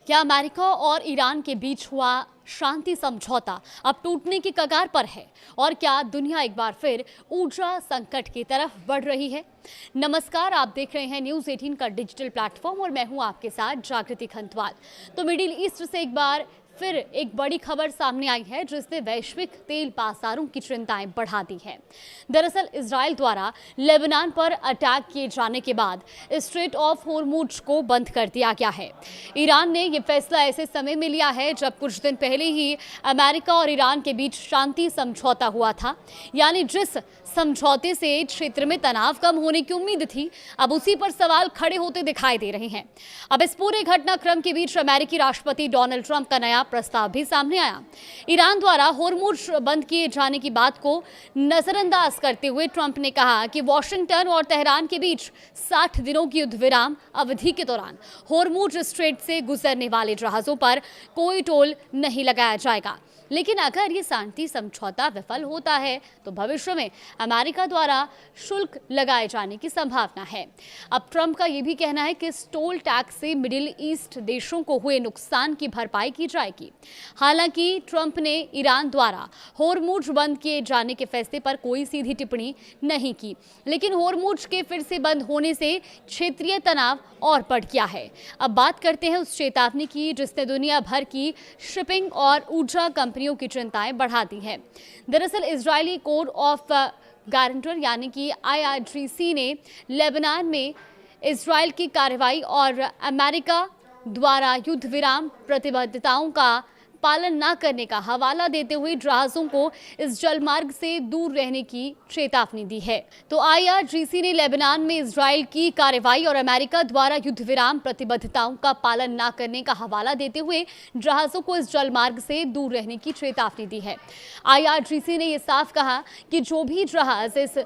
क्या अमेरिका और ईरान के बीच हुआ शांति समझौता अब टूटने की कगार पर है और क्या दुनिया एक बार फिर ऊर्जा संकट की तरफ बढ़ रही है? नमस्कार, आप देख रहे हैं न्यूज़ 18 का डिजिटल प्लेटफॉर्म और मैं हूं आपके साथ जागृति खंतवाल। तो मिडिल ईस्ट से एक बार फिर एक बड़ी खबर सामने आई है जिसने वैश्विक तेल बाजारों की चिंताएं बढ़ा दी है। दरअसल इजराइल द्वारा लेबनान पर अटैक किए जाने के बाद स्ट्रेट ऑफ होर्मुज को बंद कर दिया गया है। ईरान ने यह फैसला ऐसे समय में लिया है जब कुछ दिन पहले ही अमेरिका और ईरान के बीच शांति समझौता हुआ था, यानी जिस समझौते से क्षेत्र में तनाव कम होने की उम्मीद थी, अब उसी पर सवाल खड़े होते दिखाई दे रहे हैं। अब इस पूरे घटनाक्रम के बीच अमेरिकी राष्ट्रपति डोनाल्ड ट्रंप का नया प्रस्ताव भी सामने आया। ईरान द्वारा होर्मुज बंद किए जाने की बात को नजरअंदाज करते हुए ट्रंप ने कहा कि वॉशिंगटन और तेहरान के बीच 60 दिनों की युद्ध विराम अवधि के दौरान होर्मुज स्ट्रेट से गुजरने वाले जहाजों पर कोई टोल नहीं लगाया जाएगा। लेकिन अगर ये शांति समझौता विफल होता है तो भविष्य में अमेरिका द्वारा शुल्क लगाए जाने की संभावना है। अब ट्रंप का ये भी कहना है कि इस टोल टैक्स से मिडिल ईस्ट देशों को हुए नुकसान की भरपाई की जाएगी। हालांकि ट्रंप ने ईरान द्वारा होर्मुज बंद किए जाने के फैसले पर कोई सीधी टिप्पणी नहीं की, लेकिन होर्मुज के फिर से बंद होने से क्षेत्रीय तनाव और बढ़ गया है। अब बात करते हैं उस चेतावनी की जिसने दुनिया भर की शिपिंग और ऊर्जा कंपनियों की चिंताएं बढ़ा दी है। दरअसल इजरायली कोड ऑफ गारंटर यानी कि IRGC ने लेबनान में इजरायल की कार्रवाई और अमेरिका द्वारा युद्ध विराम प्रतिबद्धताओं का पालन न करने का हवाला देते हुए जहाजों को इस जलमार्ग से दूर रहने की चेतावनी दी है। तो IRGC ने लेबनान में इजरायल की कार्रवाई और अमेरिका द्वारा युद्ध विराम प्रतिबद्धताओं का पालन न करने का हवाला देते हुए जहाजों को इस जलमार्ग से दूर रहने की चेतावनी दी है। IRGC ने यह साफ कहा कि जो भी जहाज इस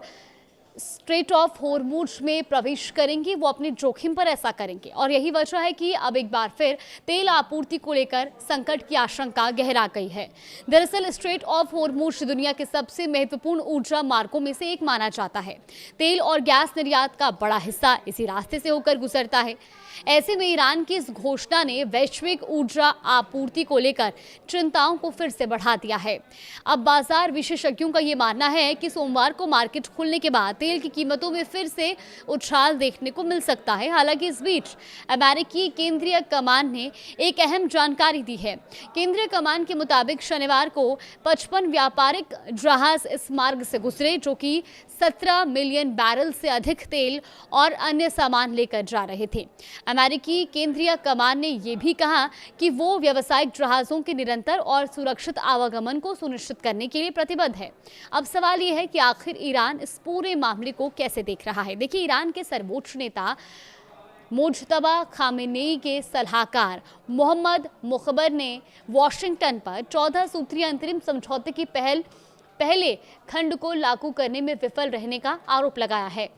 स्ट्रेट ऑफ होर्मुज में प्रवेश करेंगे वो अपने जोखिम पर ऐसा करेंगे और यही वजह है कि अब एक बार फिर तेल आपूर्ति को लेकर संकट की आशंका गहरा गई है। दरअसल स्ट्रेट ऑफ होर्मुज दुनिया के सबसे महत्वपूर्ण ऊर्जा मार्गों में से एक माना जाता है। तेल और गैस निर्यात का बड़ा हिस्सा इसी रास्ते से होकर गुजरता है। ऐसे में ईरान की इस घोषणा ने वैश्विक ऊर्जा आपूर्ति को लेकर चिंताओं को फिर से बढ़ा दिया है। अब बाजार विशेषज्ञों का ये मानना है कि सोमवार को मार्केट खुलने के बाद तेल की कीमतों में फिर से उछाल देखने को मिल सकता है। हालांकि इस बीच अमेरिकी केंद्रीय कमान ने एक अहम जानकारी दी है। केंद्रीय कमान के मुताबिक शनिवार को 55 व्यापारिक जहाज इस मार्ग से गुजरे जो कि 17 मिलियन बैरल से अधिक तेल और अन्य सामान लेकर जा रहे थे। अमेरिकी केंद्रीय कमान ने यह भी कहा कि वो व्यावसायिक जहाजों के निरंतर और सुरक्षित आवागमन को सुनिश्चित करने के लिए प्रतिबद्ध है। अब सवाल यह है कि आखिर ईरान इस पूरे मामले को कैसे देख रहा है। देखिए, ईरान के सर्वोच्च नेता मुज्तबा खामेनेई के सलाहकार मोहम्मद मुखबर ने वॉशिंगटन पर 14 सूत्रीय अंतरिम समझौते की पहले खंड को लागू करने में विफल रहने का आरोप लगाया है।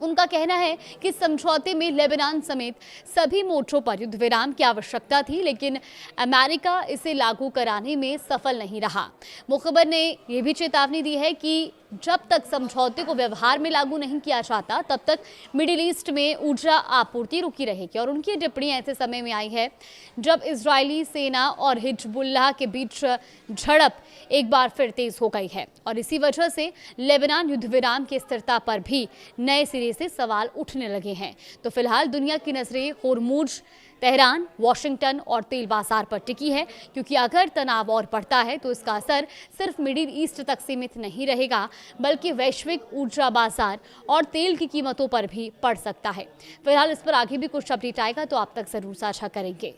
उनका कहना है कि समझौते में लेबनान समेत सभी मोर्चों पर युद्ध विराम की आवश्यकता थी, लेकिन अमेरिका इसे लागू कराने में सफल नहीं रहा। मुखबर ने यह भी चेतावनी दी है कि जब तक समझौते को व्यवहार में लागू नहीं किया जाता तब तक मिडिल ईस्ट में ऊर्जा आपूर्ति रुकी रहेगी। और उनकी टिप्पणी ऐसे समय में आई है जब इजरायली सेना और हिजबुल्लाह के बीच झड़प एक बार फिर तेज हो गई है और इसी वजह से लेबनान युद्ध विराम की स्थिरता पर भी नए सिरे से सवाल उठने लगे हैं। तो फिलहाल दुनिया की नजरें होर्मुज, तेहरान, वॉशिंगटन और तेल बाजार पर टिकी है, क्योंकि अगर तनाव और बढ़ता है तो इसका असर सिर्फ मिडिल ईस्ट तक सीमित नहीं रहेगा बल्कि वैश्विक ऊर्जा बाजार और तेल की कीमतों पर भी पड़ सकता है। फिलहाल इस पर आगे भी कुछ अपडेट आएगा तो आप तक जरूर साझा करेंगे।